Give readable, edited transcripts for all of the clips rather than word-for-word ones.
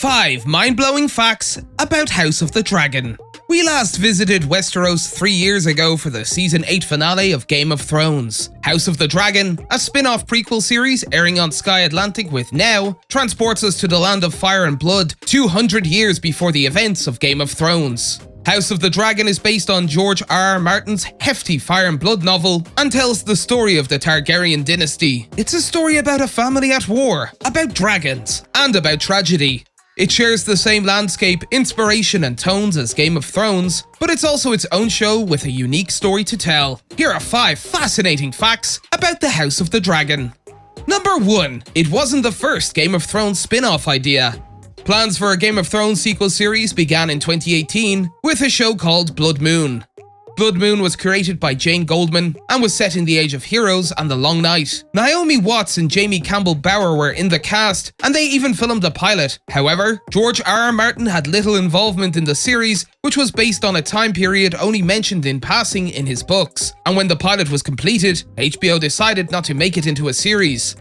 5 mind-blowing facts about House of the Dragon. We last visited Westeros 3 years ago for the Season 8 finale of Game of Thrones. House of the Dragon, a spin-off prequel series airing on Sky Atlantic with Now, transports us to the land of fire and blood 200 years before the events of Game of Thrones. House of the Dragon is based on George R.R. Martin's hefty Fire and Blood novel and tells the story of the Targaryen dynasty. It's a story about a family at war, about dragons, and about tragedy. It shares the same landscape, inspiration, and tones as Game of Thrones, but it's also its own show with a unique story to tell. Here are 5 fascinating facts about the House of the Dragon. Number 1. It wasn't the first Game of Thrones spin-off idea. Plans for a Game of Thrones sequel series began in 2018 with a show called Blood Moon. Blood Moon was created by Jane Goldman and was set in the Age of Heroes and the Long Night. Naomi Watts and Jamie Campbell Bower were in the cast, and they even filmed a pilot. However, George R.R. Martin had little involvement in the series, which was based on a time period only mentioned in passing in his books. And when the pilot was completed, HBO decided not to make it into a series.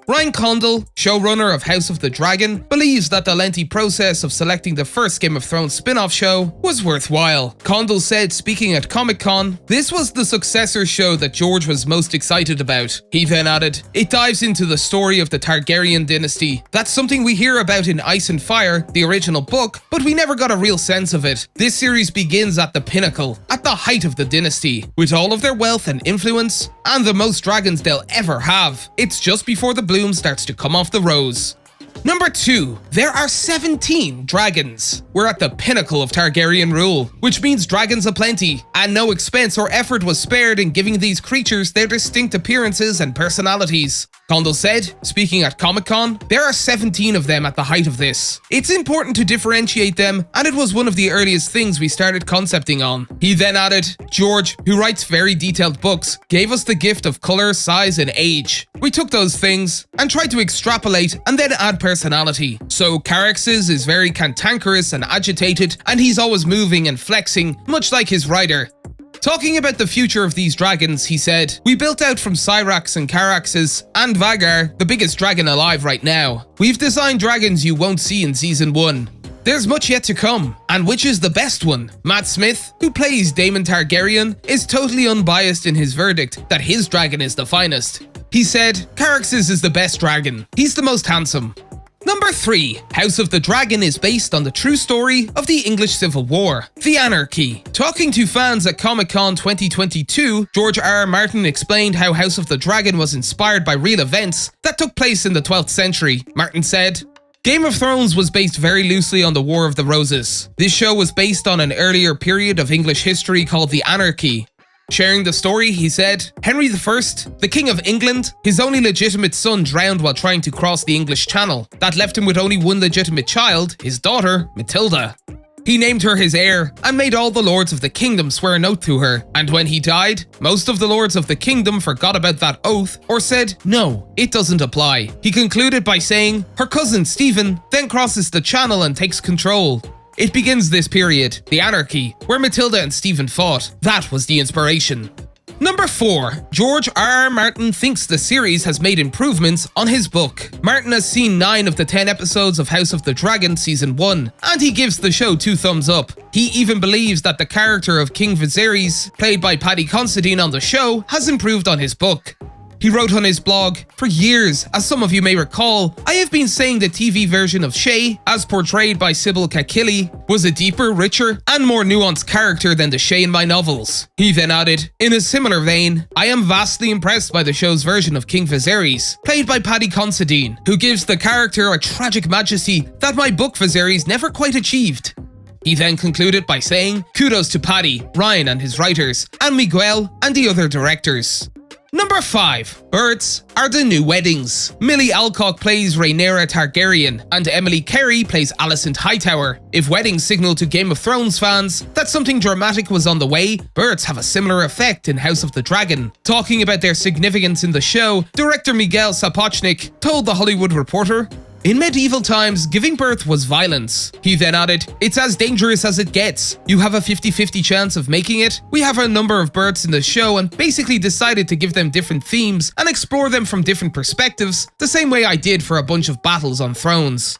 Ryan Condal, showrunner of House of the Dragon, believes that the lengthy process of selecting the first Game of Thrones spin-off show was worthwhile. Condal said, speaking at Comic-Con, "This was the successor show that George was most excited about." He then added, "It dives into the story of the Targaryen dynasty. That's something we hear about in Ice and Fire, the original book, but we never got a real sense of it. This series begins at the pinnacle, at the height of the dynasty, with all of their wealth and influence, and the most dragons they'll ever have. It's just before the bloom starts to come off the rose." Number 2. There are 17 dragons. We're at the pinnacle of Targaryen rule, which means dragons aplenty, and no expense or effort was spared in giving these creatures their distinct appearances and personalities. Condal said, speaking at Comic-Con, "There are 17 of them at the height of this. It's important to differentiate them, and it was one of the earliest things we started concepting on." He then added, "George, who writes very detailed books, gave us the gift of color, size, and age. We took those things and tried to extrapolate and then add personality. So Carax's is very cantankerous and agitated, and he's always moving and flexing, much like his rider." Talking about the future of these dragons, he said, "We built out from Cyrax and Carax's, and Vagar, the biggest dragon alive right now. We've designed dragons you won't see in Season 1. There's much yet to come, and which is the best one?" Matt Smith, who plays Daemon Targaryen, is totally unbiased in his verdict that his dragon is the finest. He said, "Carax's is the best dragon. He's the most handsome." Number 3. House of the Dragon is based on the true story of the English Civil War, the Anarchy. Talking to fans at Comic-Con 2022, George R.R. Martin explained how House of the Dragon was inspired by real events that took place in the 12th century. Martin said, "Game of Thrones was based very loosely on the War of the Roses. This show was based on an earlier period of English history called the Anarchy." Sharing the story, he said, "Henry I, the King of England, his only legitimate son drowned while trying to cross the English Channel. That left him with only one legitimate child, his daughter, Matilda. He named her his heir and made all the lords of the kingdom swear an oath to her. And when he died, most of the lords of the kingdom forgot about that oath or said, 'No, it doesn't apply.' He concluded by saying, 'Her cousin Stephen then crosses the channel and takes control.' It begins this period, the Anarchy, where Matilda and Stephen fought. That was the inspiration." Number 4. George R.R. Martin thinks the series has made improvements on his book. Martin has seen 9 of the 10 episodes of House of the Dragon Season 1, and he gives the show 2 thumbs up. He even believes that the character of King Viserys, played by Paddy Considine on the show, has improved on his book. He wrote on his blog, "For years, as some of you may recall, I have been saying the TV version of Shay, as portrayed by Sybil Kakili, was a deeper, richer, and more nuanced character than the Shay in my novels." He then added, "In a similar vein, I am vastly impressed by the show's version of King Viserys, played by Paddy Considine, who gives the character a tragic majesty that my book Viserys never quite achieved." He then concluded by saying, "Kudos to Paddy, Ryan and his writers, and Miguel and the other directors." Number 5. Births are the new weddings. Millie Alcock plays Rhaenyra Targaryen, and Emily Carey plays Alicent Hightower. If weddings signal to Game of Thrones fans that something dramatic was on the way, births have a similar effect in House of the Dragon. Talking about their significance in the show, director Miguel Sapochnik told The Hollywood Reporter, In medieval times, giving birth was violence. He then added, "It's as dangerous as it gets. You have a 50-50 chance of making it. We have a number of births in the show and basically decided to give them different themes and explore them from different perspectives, the same way I did for a bunch of battles on thrones."